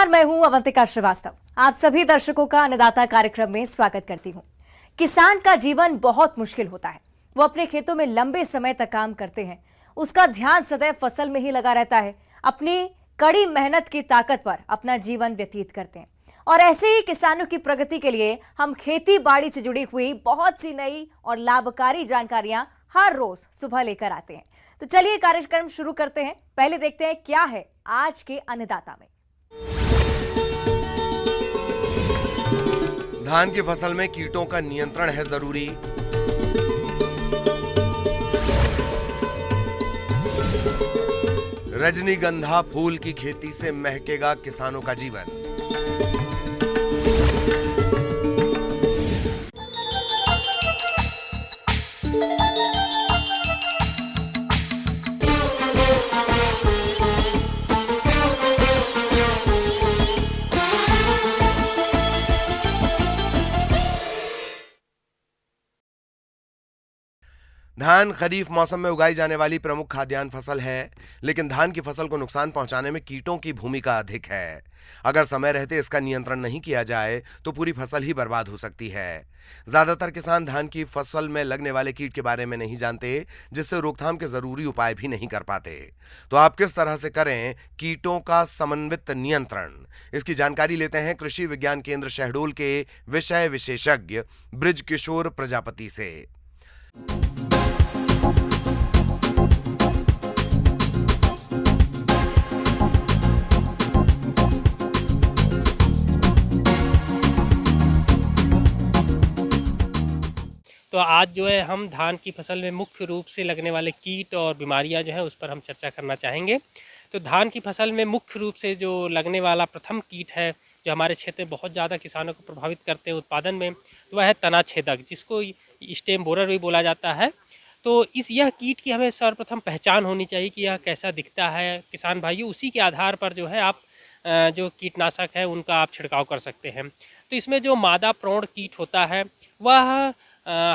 नमस्कार, मैं हूं अवंतिका श्रीवास्तव। आप सभी दर्शकों का अन्नदाता कार्यक्रम में स्वागत करती हूं। किसान का जीवन बहुत मुश्किल होता है। वो अपने खेतों में लंबे समय तक काम करते हैं। उसका ध्यान सदैव फसल में ही लगा रहता है। अपनी कड़ी मेहनत की ताकत पर अपना जीवन व्यतीत करते हैं। और ऐसे ही किसानों की प्रगति के लिए हम खेती बाड़ी से जुड़ी हुई बहुत सी नई और लाभकारी जानकारियां हर रोज सुबह लेकर आते हैं। तो चलिए कार्यक्रम शुरू करते हैं। पहले देखते हैं क्या है आज के अन्नदाता में। धान की फसल में कीटों का नियंत्रण है जरूरी। रजनीगंधा फूल की खेती से महकेगा किसानों का जीवन। धान खरीफ मौसम में उगाई जाने वाली प्रमुख खाद्यान्न फसल है, लेकिन धान की फसल को नुकसान पहुंचाने में कीटों की भूमिका अधिक है। अगर समय रहते इसका नियंत्रण नहीं किया जाए तो पूरी फसल ही बर्बाद हो सकती है। ज्यादातर किसान धान की फसल में लगने वाले कीट के बारे में नहीं जानते, जिससे रोकथाम के जरूरी उपाय भी नहीं कर पाते। तो आप किस तरह से करें कीटों का समन्वित नियंत्रण, इसकी जानकारी लेते हैं कृषि विज्ञान केंद्र शहडोल के विषय विशेषज्ञ बृजकिशोर प्रजापति से। तो आज जो है हम धान की फसल में मुख्य रूप से लगने वाले कीट और बीमारियां जो है उस पर हम चर्चा करना चाहेंगे। तो धान की फसल में मुख्य रूप से जो लगने वाला प्रथम कीट है, जो हमारे क्षेत्र में बहुत ज़्यादा किसानों को प्रभावित करते हैं उत्पादन में, तो वह है तना छेदक, जिसको स्टेम बोरर भी बोला जाता है। तो यह कीट की हमें सर्वप्रथम पहचान होनी चाहिए कि यह कैसा दिखता है। किसान भाइयों, उसी के आधार पर जो है आप जो कीटनाशक है उनका आप छिड़काव कर सकते हैं। तो इसमें जो मादा प्रौढ़ कीट होता है वह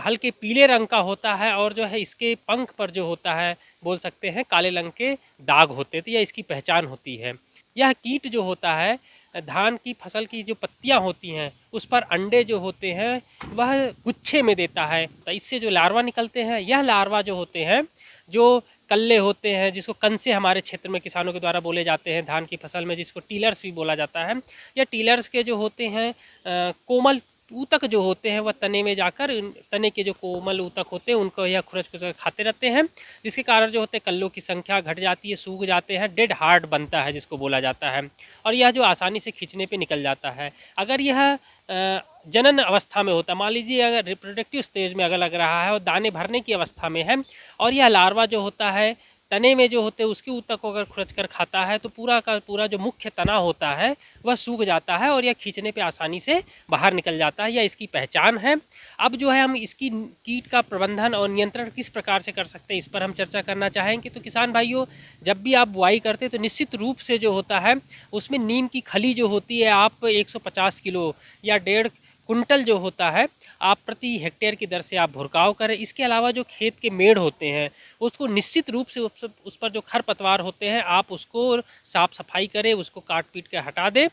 हल्के पीले रंग का होता है, और जो है इसके पंख पर जो होता है बोल सकते हैं काले रंग के दाग होते हैं। तो यह इसकी पहचान होती है। यह कीट जो होता है धान की फसल की जो पत्तियां होती हैं उस पर अंडे जो होते हैं वह गुच्छे में देता है। तो इससे जो लार्वा निकलते हैं, यह लार्वा जो होते हैं जो कल्ले होते हैं, जिसको कंसे हमारे क्षेत्र में किसानों के द्वारा बोले जाते हैं धान की फसल में, जिसको टीलर्स भी बोला जाता है। या टीलर्स के जो होते हैं कोमल ऊतक जो होते हैं वह तने में जाकर तने के जो कोमल ऊतक होते हैं उनको यह खुरच खुरच खाते रहते हैं, जिसके कारण जो होते हैं कल्लों की संख्या घट जाती है, सूख जाते हैं, डेड हार्ड बनता है जिसको बोला जाता है, और यह जो आसानी से खींचने पे निकल जाता है। अगर यह जनन अवस्था में होता है, मान लीजिए अगर रिप्रोडक्टिव स्टेज में अगर लग रहा है और दाने भरने की अवस्था में है, और यह लार्वा जो होता है तने में जो होते हैं उसकी ऊतक को अगर खुरच कर खाता है तो पूरा का पूरा जो मुख्य तना होता है वह सूख जाता है और यह खींचने पे आसानी से बाहर निकल जाता है। यह इसकी पहचान है। अब जो है हम इसकी कीट का प्रबंधन और नियंत्रण किस प्रकार से कर सकते हैं, इस पर हम चर्चा करना चाहेंगे। तो किसान भाइयों, जब भी आप बुआई करते हैं तो निश्चित रूप से जो होता है उसमें नीम की खली जो होती है आप 150 किलो या 1.5 कुंटल जो होता है आप प्रति हेक्टेयर की दर से आप भुरकाव करें। इसके अलावा जो खेत के मेड़ होते हैं उसको निश्चित रूप से उस पर जो खरपतवार होते हैं आप उसको साफ सफाई करें, उसको काट पीट के हटा दें।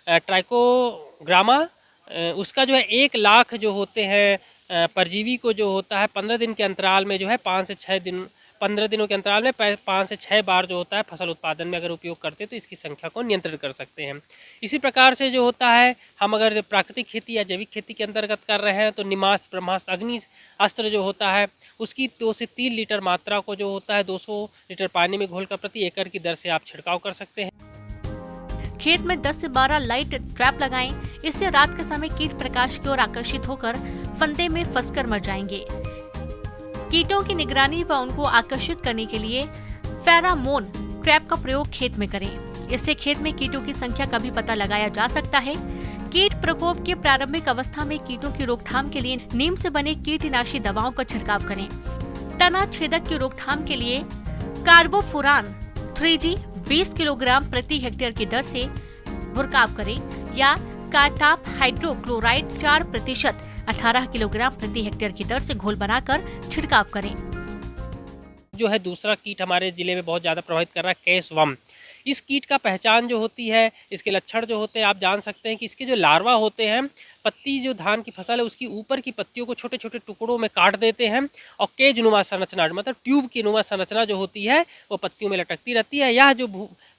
ट्राइकोग्रामा उसका जो है 1 लाख जो होते हैं परजीवी को जो होता है 15 दिन के अंतराल में जो है 15 दिनों के अंतराल में 5 से 6 बार जो होता है फसल उत्पादन में अगर उपयोग करते हैं तो इसकी संख्या को नियंत्रित कर सकते हैं। इसी प्रकार से जो होता है हम अगर प्राकृतिक खेती या जैविक खेती के अंतर्गत कर रहे हैं तो निमास्त, ब्रह्मास्त्र, अग्नि अस्त्र जो होता है उसकी 2 से 3 लीटर मात्रा को जो होता है 200 लीटर पानी में घोलकर प्रति एकड़ की दर से आप छिड़काव कर सकते हैं। खेत में 10 से 12 लाइट ट्रैप लगाएं। इससे रात के समय कीट प्रकाश की ओर आकर्षित होकर फंदे में फंसकर मर जाएंगे। कीटों की निगरानी व उनको आकर्षित करने के लिए फेरामोन ट्रैप का प्रयोग खेत में करें। इससे खेत में कीटों की संख्या का भी पता लगाया जा सकता है। कीट प्रकोप के प्रारंभिक अवस्था में कीटों की रोकथाम के लिए नीम से बने कीटनाशी दवाओं का छिड़काव करें। तना छेदक की रोकथाम के लिए कार्बोफुरान 3G 20 किलोग्राम प्रति हेक्टेयर की दर से भुरकाव करें या कार्टाप हाइड्रोक्लोराइड 4% 18 किलोग्राम प्रति हेक्टेयर की दर से घोल बनाकर छिड़काव करें। जो है दूसरा कीट हमारे जिले में बहुत ज़्यादा प्रभावित कर रहा है कैसवम। इस कीट का पहचान जो होती है, इसके लक्षण जो होते हैं, आप जान सकते हैं कि इसके जो लार्वा होते हैं, पत्ती जो धान की फसल है उसकी ऊपर की पत्तियों को छोटे छोटे टुकड़ों में काट देते हैं और केज नुमा संरचना मतलब ट्यूब की नुमा संरचना जो होती है वो पत्तियों में लटकती रहती है। यह जो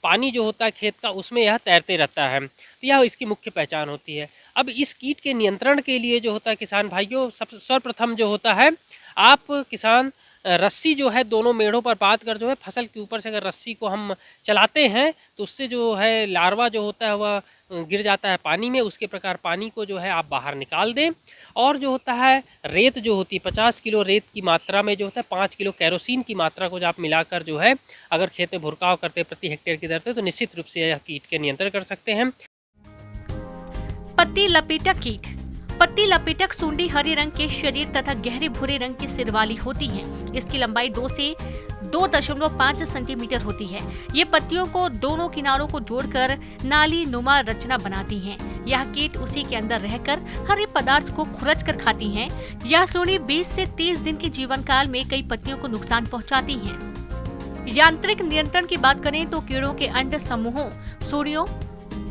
पानी जो होता है खेत का उसमें यह तैरते रहता है, तो यह इसकी मुख्य पहचान होती है। अब इस कीट के नियंत्रण के लिए जो होता है किसान भाइयों, सर्वप्रथम जो होता है आप किसान रस्सी जो है दोनों मेढ़ों पर बांध कर जो है फसल के ऊपर से अगर रस्सी को हम चलाते हैं तो उससे जो है लार्वा जो होता है वह गिर जाता है पानी में। उसके प्रकार पानी को जो है आप बाहर निकाल दें और जो होता है रेत जो होती है 50 किलो रेत की मात्रा में जो होता है 5 किलो केरोसिन की मात्रा को जो आप मिलाकर जो है अगर खेत में भुरकाव करते हैं प्रति हेक्टेयर की दर से, तो निश्चित रूप से यह कीट के नियंत्रण कर सकते हैं। पत्ती लपेटक कीट। पत्ती लपेटक सूंडी हरे रंग के शरीर तथा गहरे भूरे रंग की सिर वाली होती है। इसकी लंबाई 2 से 2.5 सेंटीमीटर होती है। ये पत्तियों को दोनों किनारों को जोड़कर नाली नुमा रचना बनाती हैं। यह कीट उसी के अंदर रहकर हरे पदार्थ को खुरच कर खाती हैं। यह सूंडी 20 से 30 दिन के जीवन काल में कई पत्तियों को नुकसान पहुंचाती हैं। यांत्रिक नियंत्रण की बात करें तो कीड़ों के अंड समूहों, सूड़ियों,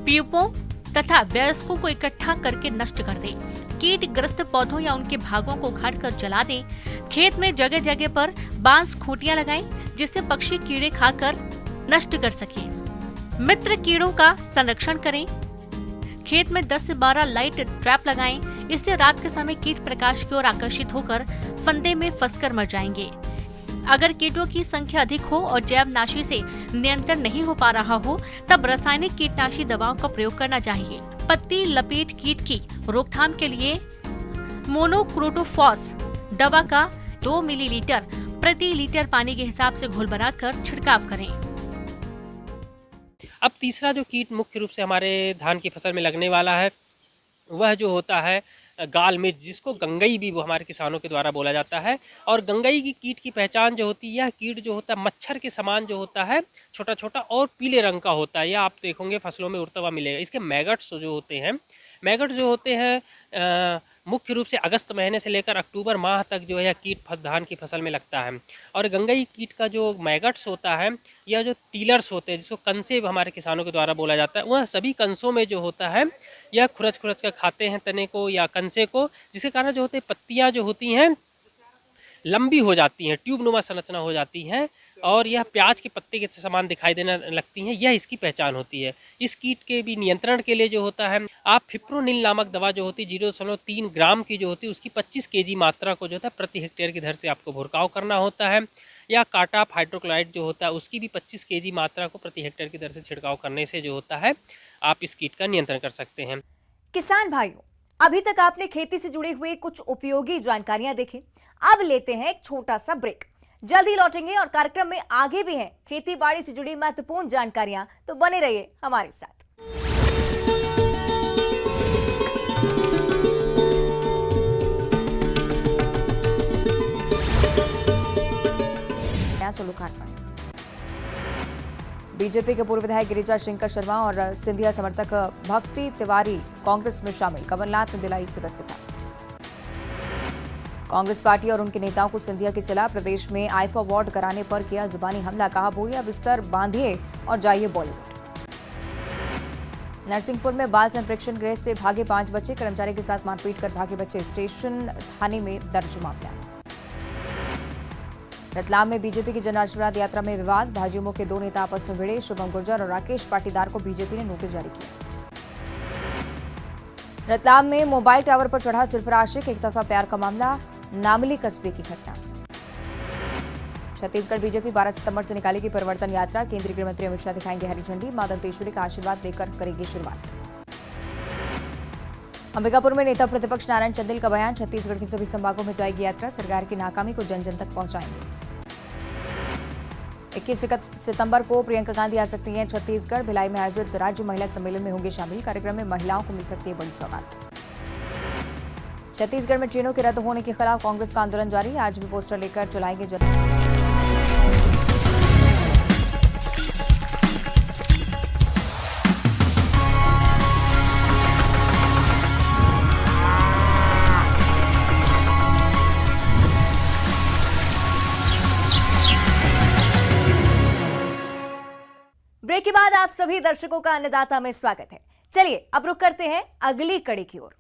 प्यूपों तथा वयस्कों को इकट्ठा करके नष्ट कर दें। कीट ग्रस्त पौधों या उनके भागों को उखाड़कर जला दें। खेत में जगह जगह पर बांस खूंटियां लगाएं जिससे पक्षी कीड़े खाकर नष्ट कर सकें। मित्र कीड़ों का संरक्षण करें। खेत में 10 से 12 लाइट ट्रैप लगाएं। इससे रात के समय कीट प्रकाश की ओर आकर्षित होकर फंदे में फंसकर मर जाएंगे। अगर कीटों की संख्या अधिक हो और जैवनाशी से नियंत्रण नहीं हो पा रहा हो तब रासायनिक कीटनाशी दवाओं का प्रयोग करना चाहिए। पत्ती लपेट कीट की रोकथाम के लिए मोनोक्रोटोफॉस दवा का 2 मिलीलीटर प्रति लीटर पानी के हिसाब से घोल बनाकर छिड़काव करें। अब तीसरा जो कीट मुख्य रूप से हमारे धान की फसल में लगने वाला है वह जो होता है गाल मिर्च, जिसको गंगई भी वो हमारे किसानों के द्वारा बोला जाता है। और गंगई की कीट की पहचान जो होती है, यह कीट जो होता है मच्छर के समान जो होता है, छोटा छोटा और पीले रंग का होता है। यह आप देखोगे फसलों में उड़ता हुआ मिलेगा। इसके मैगट्स जो होते हैं, मैगट जो होते हैं मुख्य रूप से अगस्त महीने से लेकर अक्टूबर माह तक जो है यह कीट धान की फसल में लगता है। और गंगई कीट का जो मैगट्स होता है, यह जो टीलर्स होते हैं जिसको कंसे हमारे किसानों के द्वारा बोला जाता है, वह सभी कंसों में जो होता है यह खुरच खुरच कर खाते हैं तने को या कंसे को, जिसके कारण जो होते हैं पत्तियां जो होती हैं लंबी हो जाती हैं, ट्यूब नुमा संरचना हो जाती हैं और यह प्याज के पत्ते के समान दिखाई देने लगती हैं। यह इसकी पहचान होती है। इस कीट के भी नियंत्रण के लिए जो होता है आप फिप्रोनिल नामक दवा जो होती है 0.3 ग्राम की जो होती है उसकी 25 kg मात्रा को जो होता है प्रति हेक्टेयर की दर से आपको भुरकाव करना होता है। या काटाप हाइड्रोक्लोराइड जो होता है उसकी भी 25 kg मात्रा को प्रति हेक्टेयर की दर से छिड़काव करने से जो होता है आप इस कीट का नियंत्रण कर सकते हैं। किसान भाइयों, अभी तक आपने खेती से जुड़े हुए कुछ उपयोगी जानकारियां देखी। अब लेते हैं एक छोटा सा ब्रेक। जल्दी लौटेंगे और कार्यक्रम में आगे भी हैं खेती बाड़ी से जुड़ी महत्वपूर्ण जानकारियां, तो बने रहिए हमारे साथ। लोकार्पण। बीजेपी के पूर्व विधायक गिरिजा शंकर शर्मा और सिंधिया समर्थक भक्ति तिवारी कांग्रेस में शामिल, कमलनाथ ने दिलाई सदस्यता। कांग्रेस पार्टी और उनके नेताओं को सिंधिया की सलाह, प्रदेश में आईफा वार्ड कराने पर किया जुबानी हमला, कहा बोरिया बिस्तर बांधिए और जाइए बॉलीवुड। नरसिंहपुर में बाल संप्रेक्षण गृह से भागे 5 बच्चे, कर्मचारी के साथ मारपीट कर भागे बच्चे, स्टेशन थाने में दर्ज मामला। रतलाम में बीजेपी की जन आशीर्वाद यात्रा में विवाद, भाजयुमो के 2 नेता आपस में भिड़े, शुभम गुर्जर और राकेश पाटीदार को बीजेपी ने नोटिस जारी किया। रतलाम में मोबाइल टावर पर चढ़ा सिरफराज आशिक, एक तरफा प्यार का मामला, नामली कस्बे की घटना। छत्तीसगढ़ बीजेपी 12 सितंबर से निकालेगी परिवर्तन यात्रा, केंद्रीय गृह मंत्री अमित शाह दिखाएंगे हरी झंडी, मां दंतेश्वरी का आशीर्वाद लेकर करेगी शुरुआत। अंबिकापुर में नेता प्रतिपक्ष नारायण चंदेल का बयान, छत्तीसगढ़ के सभी संभागों में जाएगी यात्रा, सरकार की नाकामी को जन जन तक पहुंचाएंगे। 21 सितंबर को प्रियंका गांधी आ सकती हैं छत्तीसगढ़, भिलाई में आयोजित राज्य महिला सम्मेलन में होंगे शामिल, कार्यक्रम में महिलाओं को मिल सकती है बड़ी सौगात। छत्तीसगढ़ में ट्रेनों के रद्द होने के खिलाफ कांग्रेस का आंदोलन जारी, आज भी पोस्टर लेकर चलाएंगे जन। ब्रेक के बाद आप सभी दर्शकों का अन्नदाता में स्वागत है। चलिए अब रुक करते हैं अगली कड़ी की ओर।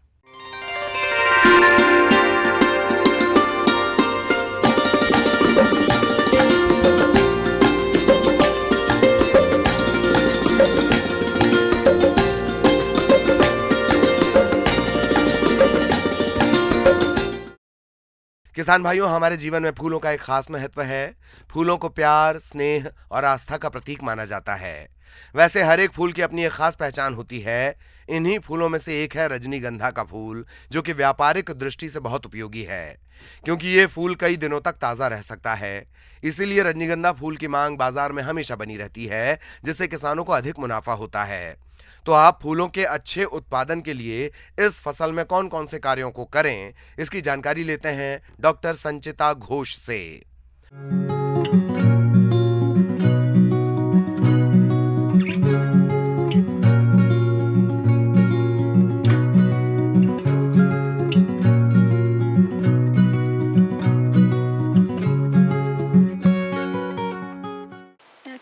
किसान भाइयों, हमारे जीवन में फूलों का एक खास महत्व है। फूलों को प्यार, स्नेह और आस्था का प्रतीक माना जाता है। वैसे हर एक फूल की अपनी एक खास पहचान होती है। इन्हीं फूलों में से एक है रजनीगंधा का फूल, जो कि व्यापारिक दृष्टि से बहुत उपयोगी है, क्योंकि ये फूल कई दिनों तक ताजा रह सकता है। इसीलिए रजनीगंधा फूल की मांग बाजार में हमेशा बनी रहती है, जिससे किसानों को अधिक मुनाफा होता है। तो आप फूलों के अच्छे उत्पादन के लिए इस फसल में कौन कौन से कार्यों को करें, इसकी जानकारी लेते हैं डॉक्टर संचिता घोष से।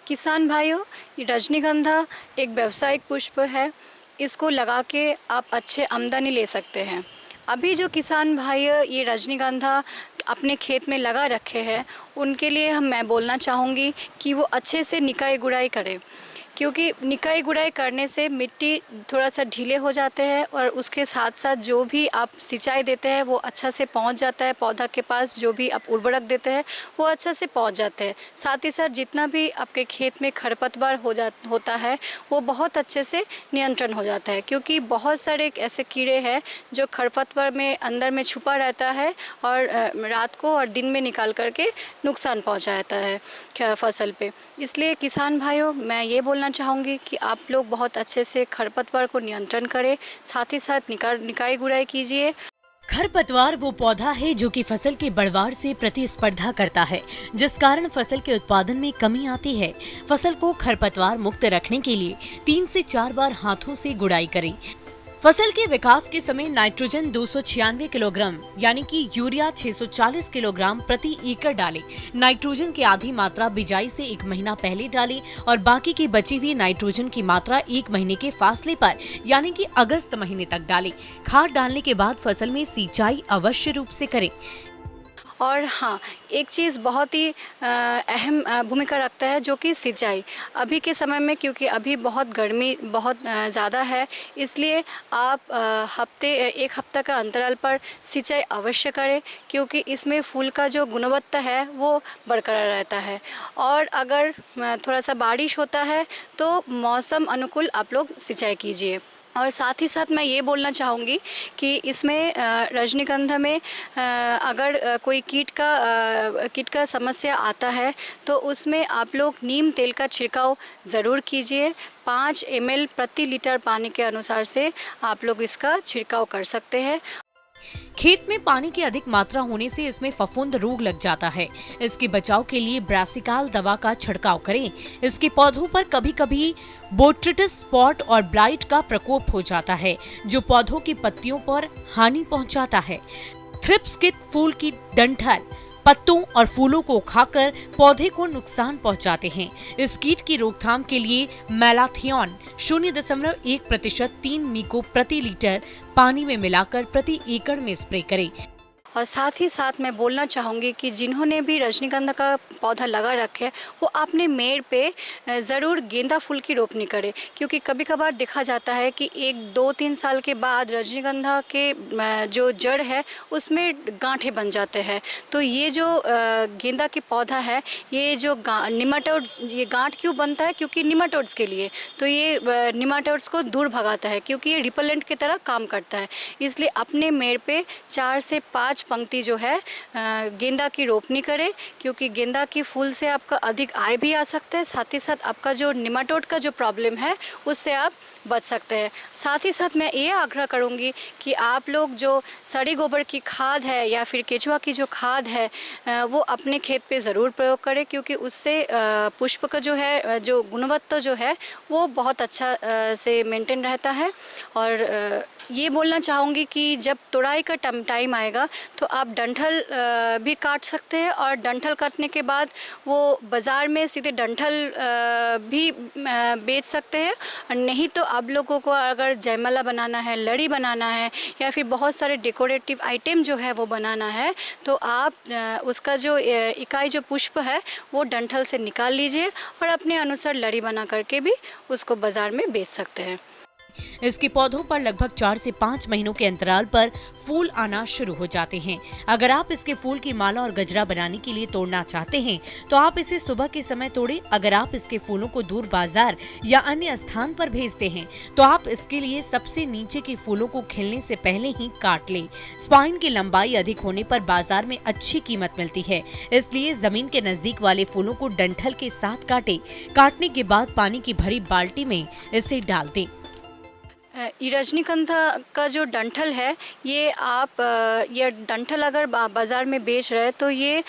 किसान भाइयों, ये रजनीगंधा एक व्यावसायिक पुष्प है। इसको लगा के आप अच्छे आमदनी ले सकते हैं। अभी जो किसान भाई ये रजनीगंधा अपने खेत में लगा रखे हैं, उनके लिए मैं बोलना चाहूँगी कि वो अच्छे से निकाई गुड़ाई करें, क्योंकि निकाई गुड़ाई करने से मिट्टी थोड़ा सा ढीले हो जाते हैं और उसके साथ साथ जो भी आप सिंचाई देते हैं वो अच्छा से पहुंच जाता है पौधा के पास। जो भी आप उर्वरक देते हैं वो अच्छा से पहुंच जाते हैं। साथ ही साथ जितना भी आपके खेत में खरपतवार होता है वो बहुत अच्छे से नियंत्रण हो जाता है, क्योंकि बहुत सारे ऐसे कीड़े हैं जो खरपतवार में अंदर में छुपा रहता है और रात को और दिन में निकाल करके नुकसान पहुँचाता है फसल पे। इसलिए किसान भाइयों, मैं ये बोलना चाहूँगी कि आप लोग बहुत अच्छे से खरपतवार को नियंत्रण करें, साथ ही साथ निकाई गुड़ाई कीजिए। खरपतवार वो पौधा है जो कि फसल के बढ़वार से प्रतिस्पर्धा करता है, जिस कारण फसल के उत्पादन में कमी आती है। फसल को खरपतवार मुक्त रखने के लिए 3 से 4 बार हाथों से गुड़ाई करें। फसल के विकास के समय नाइट्रोजन 296 किलोग्राम यानी कि यूरिया 640 किलोग्राम प्रति एकड़ डालें। नाइट्रोजन की आधी मात्रा बिजाई से 1 महीना पहले डालें और बाकी की बची हुई नाइट्रोजन की मात्रा 1 महीने के फासले पर यानी कि अगस्त महीने तक डालें। खाद डालने के बाद फसल में सिंचाई अवश्य रूप से करें। और हाँ, एक चीज़ बहुत ही अहम भूमिका रखता है, जो कि सिंचाई। अभी के समय में क्योंकि अभी बहुत गर्मी बहुत ज़्यादा है, इसलिए आप एक हफ्ते का अंतराल पर सिंचाई अवश्य करें, क्योंकि इसमें फूल का जो गुणवत्ता है वो बरकरार रहता है। और अगर थोड़ा सा बारिश होता है तो मौसम अनुकूल आप लोग सिंचाई कीजिए। और साथ ही साथ मैं ये बोलना चाहूँगी कि इसमें रजनीगंधा में अगर कोई कीट का समस्या आता है तो उसमें आप लोग नीम तेल का छिड़काव ज़रूर कीजिए। 5 ml प्रति लीटर पानी के अनुसार से आप लोग इसका छिड़काव कर सकते हैं। खेत में पानी की अधिक मात्रा होने से इसमें फफूंद रोग लग जाता है। इसके बचाव के लिए ब्रासिकाल दवा का छिड़काव करें। इसके पौधों पर कभी कभी बोट्रिटिस स्पॉट और ब्लाइट का प्रकोप हो जाता है, जो पौधों की पत्तियों पर हानि पहुंचाता है। थ्रिप्स कीट फूल की डंठल, पत्तों और फूलों को खाकर पौधे को नुकसान पहुंचाते हैं। इस कीट की रोकथाम के लिए मैलाथियन 0.1% 3 मिको प्रति लीटर पानी में मिलाकर प्रति एकड़ में स्प्रे करें। और साथ ही साथ मैं बोलना चाहूँगी कि जिन्होंने भी रजनीगंधा का पौधा लगा रखे है वो अपने मेड़ पे ज़रूर गेंदा फूल की रोपनी करें, क्योंकि कभी कभार देखा जाता है कि 1-2-3 साल के बाद रजनीगंधा के जो जड़ है उसमें गांठें बन जाते हैं। तो ये जो गेंदा की पौधा है, ये जो निमाटोड्स, ये गांठ क्यों बनता है? क्योंकि निमाटोड्स के लिए। तो ये निमाटोड्स को दूर भगाता है, क्योंकि ये रिपेलेंट की तरह काम करता है। इसलिए अपने मेड़ पे 4 से 5 पंक्ति जो है गेंदा की रोपनी करें, क्योंकि गेंदा की फूल से आपका अधिक आय भी आ सकता है। साथ ही साथ आपका जो निमाटोड का जो प्रॉब्लम है उससे आप बच सकते हैं। साथ ही साथ मैं ये आग्रह करूँगी कि आप लोग जो सड़ी गोबर की खाद है या फिर केचुआ की जो खाद है वो अपने खेत पे ज़रूर प्रयोग करें, क्योंकि उससे पुष्प का जो है जो गुणवत्ता जो है वो बहुत अच्छा से मेंटेन रहता है। और ये बोलना चाहूँगी कि जब तुड़ाई का टाइम आएगा तो आप डंठल भी काट सकते हैं, और डंठल काटने के बाद वो बाज़ार में सीधे डंठल भी बेच सकते हैं। और नहीं तो आप लोगों को अगर जयमाला बनाना है, लड़ी बनाना है, या फिर बहुत सारे डेकोरेटिव आइटम जो है वो बनाना है, तो आप उसका जो इकाई जो पुष्प है वो डंठल से निकाल लीजिए और अपने अनुसार लड़ी बना करके भी उसको बाज़ार में बेच सकते हैं। इसके पौधों पर लगभग 4 से 5 महीनों के अंतराल पर फूल आना शुरू हो जाते हैं। अगर आप इसके फूल की माला और गजरा बनाने के लिए तोड़ना चाहते हैं तो आप इसे सुबह के समय तोड़ें। अगर आप इसके फूलों को दूर बाजार या अन्य स्थान पर भेजते हैं तो आप इसके लिए सबसे नीचे के फूलों को खिलने से पहले ही काट लें। स्पाइन की लंबाई अधिक होने पर बाजार में अच्छी कीमत मिलती है, इसलिए जमीन के नजदीक वाले फूलों को डंठल के साथ काटें। काटने के बाद पानी की भरी बाल्टी में इसे डाल दें। ये रजनीगंधा का जो डंठल है, ये डंठल अगर बाज़ार में बेच रहे हैं तो ये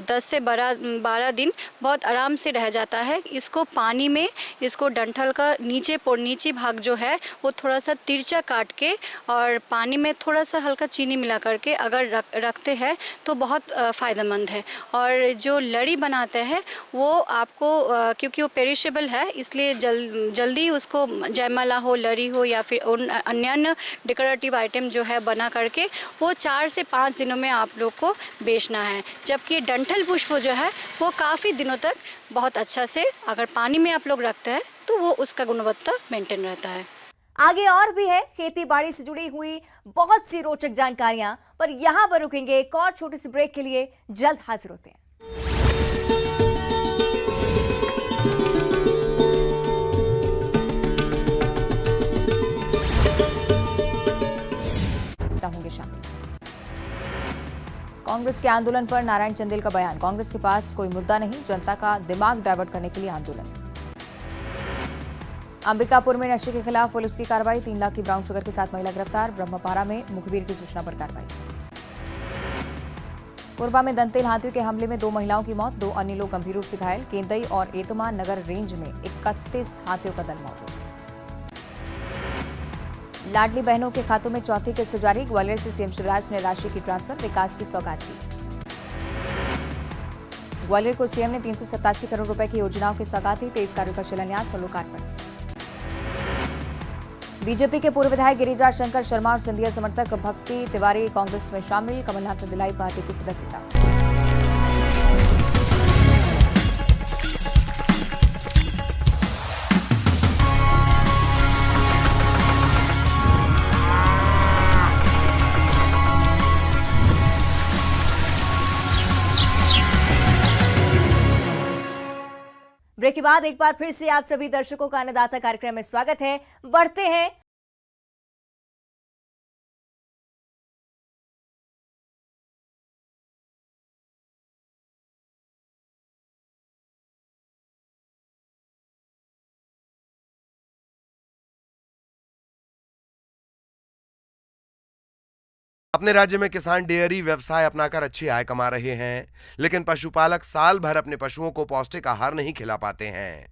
10 से 12 दिन बहुत आराम से रह जाता है। इसको पानी में, इसको डंठल का नीचे भाग जो है वो थोड़ा सा तिरछा काट के और पानी में थोड़ा सा हल्का चीनी मिला करके अगर रखते हैं तो बहुत फ़ायदेमंद है। और जो लड़ी बनाते हैं वो आपको क्योंकि वो पेरिशेबल है, इसलिए जल्दी उसको जयमाला हो, लड़ी हो या फिर अन्य डेकोरेटिव आइटम जो है बना करके वो 4 से 5 दिनों में आप लोग को बेचना है। जबकि डंठल पुष्प जो है वो काफ़ी दिनों तक बहुत अच्छा से अगर पानी में आप लोग रखते हैं तो वो उसका गुणवत्ता मेंटेन रहता है। आगे और भी है खेती बाड़ी से जुड़ी हुई बहुत सी रोचक जानकारियां, पर यहां पर रुकेंगे। एक और छोटे से ब्रेक के लिए जल्द हाजिर होते हैं। होंगे शामिल। कांग्रेस के आंदोलन पर नारायण चंदेल का बयान। कांग्रेस के पास कोई मुद्दा नहीं, जनता का दिमाग डाइवर्ट करने के लिए आंदोलन। अंबिकापुर में नशे के खिलाफ पुलिस की कार्रवाई। 3 लाख की ब्राउन शुगर के साथ महिला गिरफ्तार। ब्रह्मपारा में मुखबिर की सूचना पर कार्रवाई। कोरबा में दंतेल हाथियों के हमले में 2 महिलाओं की मौत, 2 अन्य लोग गंभीर रूप से घायल। केंदई और एतमान नगर रेंज में 31 हाथियों का दल मौजूद। लाडली बहनों के खातों में चौथी किस्त जारी। ग्वालियर से सीएम शिवराज ने राशि की ट्रांसफर, विकास की सौगात दी। ग्वालियर को सीएम ने 387 करोड़ रुपए की योजनाओं की सौगात दी। 23 कार्यों का शिलान्यास और लोकार्पण। बीजेपी के पूर्व विधायक गिरिराज शंकर शर्मा और सिंधिया समर्थक भक्ति तिवारी कांग्रेस में शामिल। कमलनाथ ने दिलाई पार्टी की सदस्यता। ब्रेक के बाद एक बार फिर से आप सभी दर्शकों का अन्नदाता कार्यक्रम में स्वागत है। बढ़ते हैं अपने राज्य में किसान डेयरी व्यवसाय अपनाकर अच्छी आय कमा रहे हैं, लेकिन पशुपालक साल भर अपने पशुओं को पौष्टिक आहार नहीं खिला पाते हैं।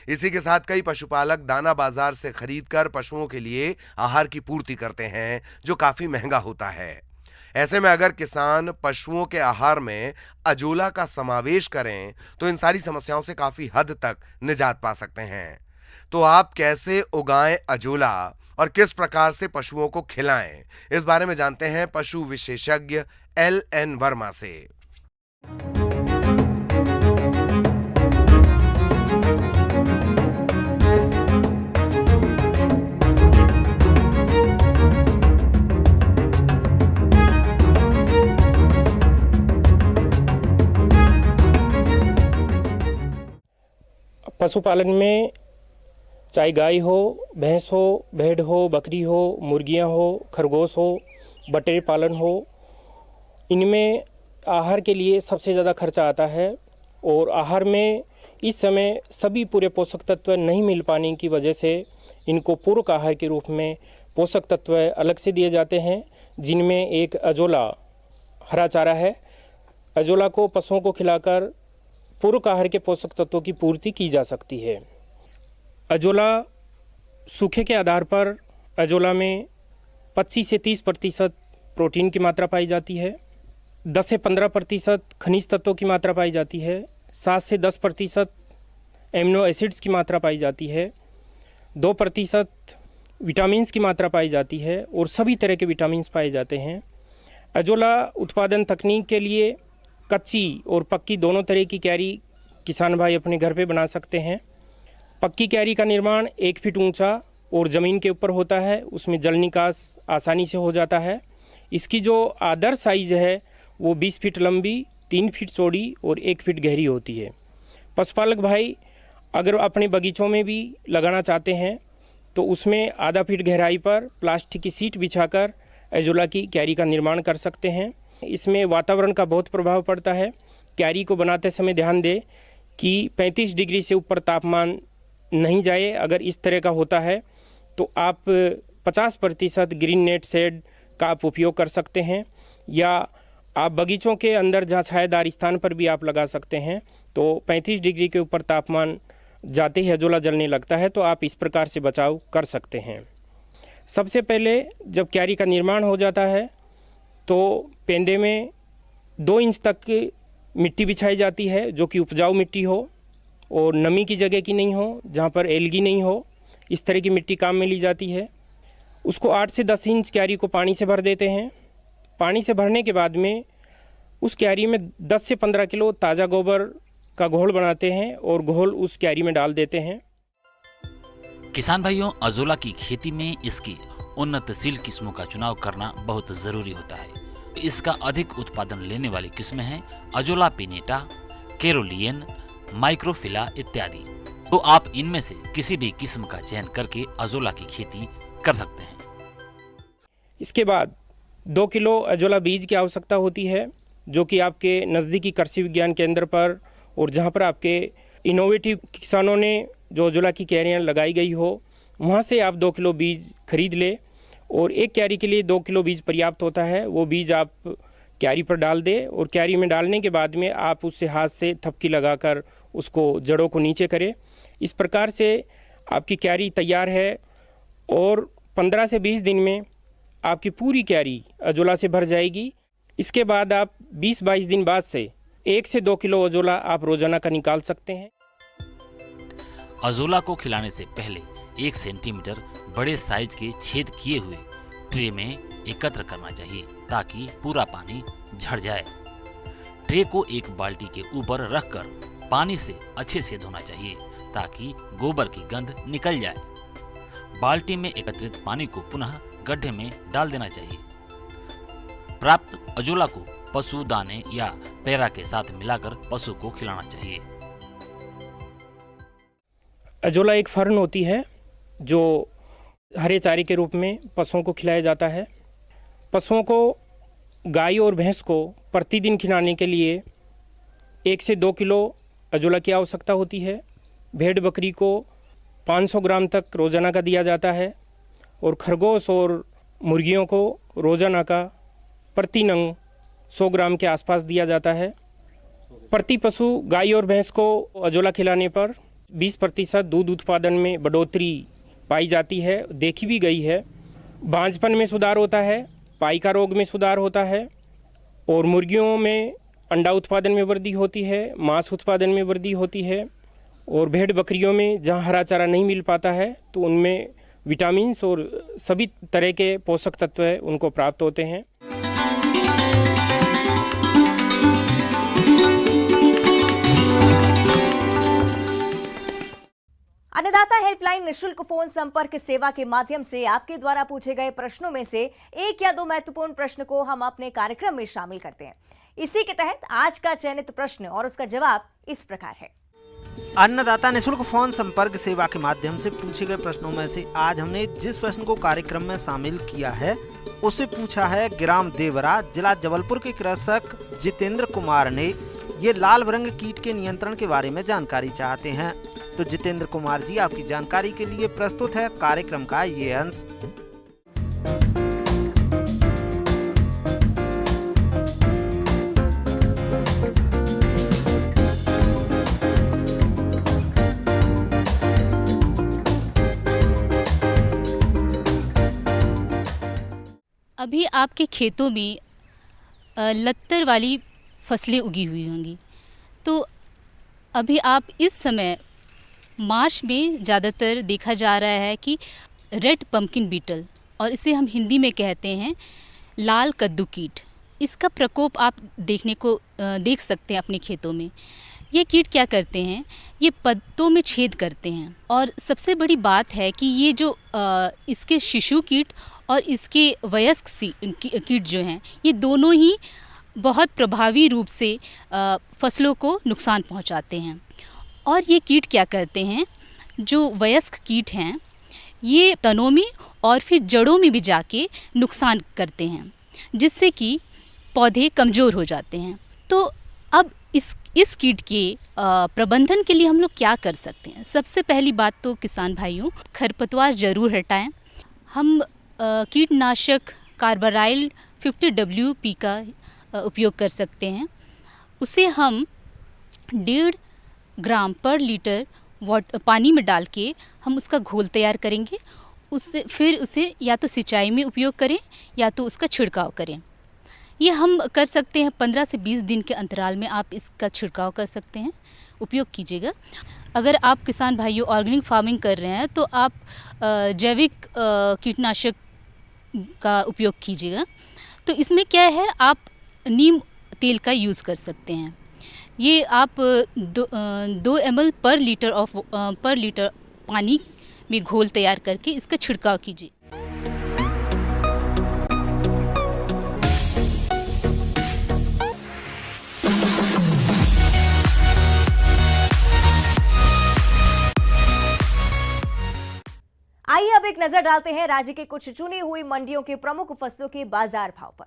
इसी के साथ कई पशुपालक दाना बाजार से खरीदकर पशुओं के लिए आहार की पूर्ति करते हैं, जो काफी महंगा होता है। ऐसे में अगर किसान पशुओं के आहार में अजोला का समावेश करें तो इन सारी समस्याओं से काफी हद तक निजात पा सकते हैं। तो आप कैसे उगाएं अजोला और किस प्रकार से पशुओं को खिलाएं, इस बारे में जानते हैं पशु विशेषज्ञ LN वर्मा से। पशुपालन में चाहे गाय हो, भैंस हो, भेड़ हो, बकरी हो, मुर्गियां हो, खरगोश हो, बटेर पालन हो, इनमें आहार के लिए सबसे ज़्यादा खर्चा आता है। और आहार में इस समय सभी पूरे पोषक तत्व नहीं मिल पाने की वजह से इनको पूरक आहार के रूप में पोषक तत्व अलग से दिए जाते हैं, जिनमें एक अजोला हरा चारा है। अजोला को पशुओं को खिलाकर पूरक आहार के पोषक तत्वों की पूर्ति की जा सकती है। अजोला सूखे के आधार पर अजोला में 25 से 30% प्रोटीन की मात्रा पाई जाती है, 10 से 15% खनिज तत्वों की मात्रा पाई जाती है, 7 से 10% एमिनो एसिड्स की मात्रा पाई जाती है, 2% विटामिन्स की मात्रा पाई जाती है और सभी तरह के विटामिन्स पाए जाते हैं। अजोला उत्पादन तकनीक के लिए कच्ची और पक्की दोनों तरह की कैरी किसान भाई अपने घर पे बना सकते हैं। पक्की कैरी का निर्माण 1 फीट ऊंचा और ज़मीन के ऊपर होता है, उसमें जल निकास आसानी से हो जाता है। इसकी जो आदर्श साइज़ है वो 20 फीट लंबी, 3 फीट चौड़ी और 1 फीट गहरी होती है। पशुपालक भाई अगर अपने बगीचों में भी लगाना चाहते हैं तो उसमें आधा फीट गहराई पर प्लास्टिक की सीट बिछाकर एजोला की कैरी का निर्माण कर सकते हैं। इसमें वातावरण का बहुत प्रभाव पड़ता है। कैरी को बनाते समय ध्यान दें कि 35 डिग्री से ऊपर तापमान नहीं जाए। अगर इस तरह का होता है तो आप 50% ग्रीन नेट शेड का आप उपयोग कर सकते हैं, या आप बगीचों के अंदर जहाँ छायादार स्थान पर भी आप लगा सकते हैं। तो 35 डिग्री के ऊपर तापमान जाते ही अजोला जलने लगता है, तो आप इस प्रकार से बचाव कर सकते हैं। सबसे पहले जब क्यारी का निर्माण हो जाता है तो पेंदे में 2 इंच तक मिट्टी बिछाई जाती है, जो कि उपजाऊ मिट्टी हो और नमी की जगह की नहीं हो, जहाँ पर एल्गी नहीं हो, इस तरह की मिट्टी काम में ली जाती है। उसको 8 से 10 इंच क्यारी को पानी से भर देते हैं। पानी से भरने के बाद में उस क्यारी में 10 से 15 किलो ताज़ा गोबर का घोल बनाते हैं और घोल उस क्यारी में डाल देते हैं। किसान भाइयों, अजोला की खेती में इसकी उन्नतशील किस्मों का चुनाव करना बहुत जरूरी होता है। इसका अधिक उत्पादन लेने वाली किस्में हैं अजोला पिनेटा, केरोलियन, माइक्रोफिला इत्यादि। तो आप इनमें से किसी भी किस्म का चयन करके अजोला की खेती कर सकते हैं। इसके बाद 2 किलो अजोला बीज की आवश्यकता होती है, जो कि आपके नज़दीकी कृषि विज्ञान केंद्र पर और जहाँ पर आपके इनोवेटिव किसानों ने जो अजोला की क्यारियाँ लगाई गई हो, वहाँ से आप 2 किलो बीज खरीद ले। और एक क्यारी के लिए 2 किलो बीज पर्याप्त होता है। वो बीज आप क्यारी पर डाल दें और क्यारी में डालने के बाद में आप उससे हाथ से थपकी लगाकर उसको जड़ों को नीचे करें। इस प्रकार से आपकी क्यारी तैयार है और 15 से 20 दिन में आपकी पूरी क्यारी अजोला से भर जाएगी। इसके बाद आप 20-22 दिन बाद से 1 से 2 किलो अजोला आप रोजाना का निकाल सकते हैं। अजोला को खिलाने से पहले 1 सेंटीमीटर बड़े साइज के छेद किए हुए ट्रे में एकत्र करना चाहिए, ताकि पूरा पानी झड़ जाए। ट्रे को एक बाल्टी के ऊपर रखकर पानी से अच्छे से धोना चाहिए, ताकि गोबर की गंध निकल जाए। बाल्टी में एकत्रित पानी को पुनः गड्ढे में डाल देना चाहिए। प्राप्त अजोला को पशु दाने या पैरा के साथ मिलाकर पशु को खिलाना चाहिए। अजोला एक फर्न होती है जो हरे चारे के रूप में पशुओं को खिलाया जाता है। पशुओं को, गाय और भैंस को प्रतिदिन खिलाने के लिए 1 से 2 किलो अजोला की आवश्यकता होती है। भेड़ बकरी को 500 ग्राम तक रोजाना का दिया जाता है और खरगोश और मुर्गियों को रोजाना का प्रति नंग 100 ग्राम के आसपास दिया जाता है। प्रति पशु गाय और भैंस को अजोला खिलाने पर 20% दूध उत्पादन में बढ़ोतरी पाई जाती है, देखी भी गई है। बांझपन में सुधार होता है, पाइका रोग में सुधार होता है और मुर्गियों में अंडा उत्पादन में वृद्धि होती है, मांस उत्पादन में वृद्धि होती है। और भेड़ बकरियों में जहां हरा चारा नहीं मिल पाता है तो उनमें विटामिन्स और सभी तरह के पोषक तत्व उनको प्राप्त होते हैं। अन्नदाता हेल्पलाइन निशुल्क फोन संपर्क सेवा के माध्यम से आपके द्वारा पूछे गए प्रश्नों में से 1 या 2 महत्वपूर्ण प्रश्न को हम अपने कार्यक्रम में शामिल करते हैं। इसी के तहत आज का चयनित प्रश्न और उसका जवाब इस प्रकार है। अन्नदाता निशुल्क फोन संपर्क सेवा के माध्यम से पूछे गए प्रश्नों में से आज हमने जिस प्रश्न को कार्यक्रम में शामिल किया है उसे पूछा है ग्राम देवरा, जिला जबलपुर के कृषक जितेंद्र कुमार ने। ये लाल रंग कीट के नियंत्रण के बारे में जानकारी चाहते हैं। तो जितेंद्र कुमार जी, आपकी जानकारी के लिए प्रस्तुत है कार्यक्रम का ये अंश। अभी आपके खेतों में लत्तर वाली फसलें उगी हुई होंगी, तो अभी आप इस समय मार्च में ज़्यादातर देखा जा रहा है कि रेड पम्पकिन बीटल, और इसे हम हिंदी में कहते हैं लाल कद्दू कीट, इसका प्रकोप आप देख सकते हैं अपने खेतों में। ये कीट क्या करते हैं, ये पत्तों में छेद करते हैं, और सबसे बड़ी बात है कि ये जो इसके शिशु कीट और इसके वयस्क कीट जो हैं, ये दोनों ही बहुत प्रभावी रूप से फसलों को नुकसान पहुंचाते हैं। और ये कीट क्या करते हैं, जो वयस्क कीट हैं ये तनों में और फिर जड़ों में भी जाके नुकसान करते हैं, जिससे कि पौधे कमज़ोर हो जाते हैं। तो अब इस कीट के प्रबंधन के लिए हम लोग क्या कर सकते हैं? सबसे पहली बात तो किसान भाइयों, खरपतवार ज़रूर हटाएं। हम कीटनाशक कार्बाराइल 50 WP का उपयोग कर सकते हैं। उसे हम 1.5 ग्राम पर लीटर पानी में डाल के हम उसका घोल तैयार करेंगे। फिर उसे या तो सिंचाई में उपयोग करें या तो उसका छिड़काव करें। ये हम कर सकते हैं 15 से 20 दिन के अंतराल में आप इसका छिड़काव कर सकते हैं, उपयोग कीजिएगा। अगर आप किसान भाइयों ऑर्गेनिक फार्मिंग कर रहे हैं तो आप जैविक कीटनाशक का उपयोग कीजिएगा। तो इसमें क्या है, आप नीम तेल का यूज़ कर सकते हैं। ये आप 2 ml पर लीटर पानी में घोल तैयार करके इसका छिड़काव कीजिए। आइए अब एक नजर डालते हैं राज्य के कुछ चुनी हुई मंडियों के प्रमुख फसलों के बाजार भाव पर।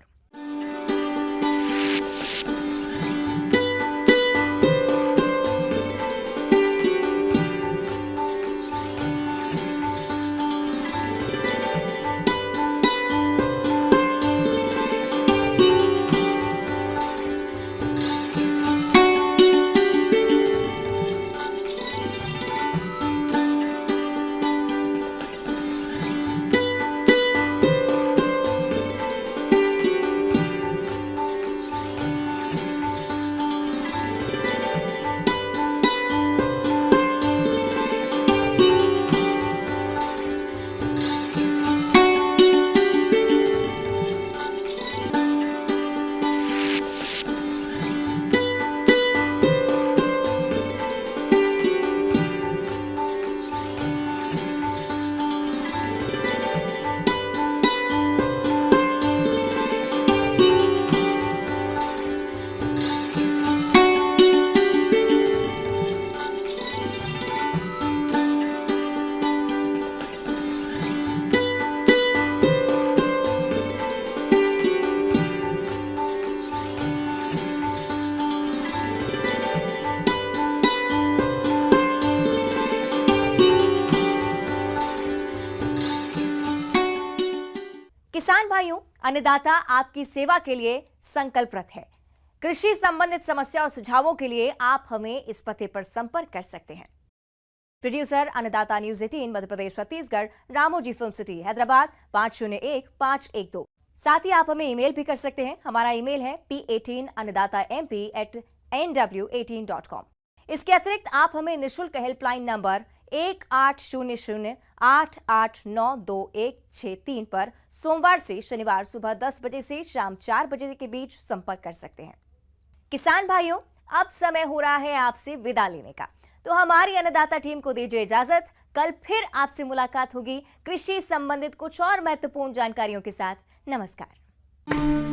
किसान भाइयों, अन्नदाता आपकी सेवा के लिए संकल्परत है। कृषि संबंधित समस्या और सुझावों के लिए आप हमें इस पते पर संपर्क कर सकते हैं। प्रोड्यूसर अन्नदाता news 18 Madhya Pradesh Chhattisgarh, Ramoji film city, Hyderabad 501512। साथ ही आप हमें ईमेल भी कर सकते हैं। हमारा ईमेल है p18annadatamp@nw18.com। इसके अतिरिक्त आप हमें निःशुल्क हेल्पलाइन नंबर 1800-889-2163 पर सोमवार से शनिवार सुबह 10 बजे से शाम 4 बजे के बीच संपर्क कर सकते हैं। किसान भाइयों, अब समय हो रहा है आपसे विदा लेने का, तो हमारी अन्नदाता टीम को दीजिए इजाजत। कल फिर आपसे मुलाकात होगी कृषि संबंधित कुछ और महत्वपूर्ण जानकारियों के साथ। नमस्कार।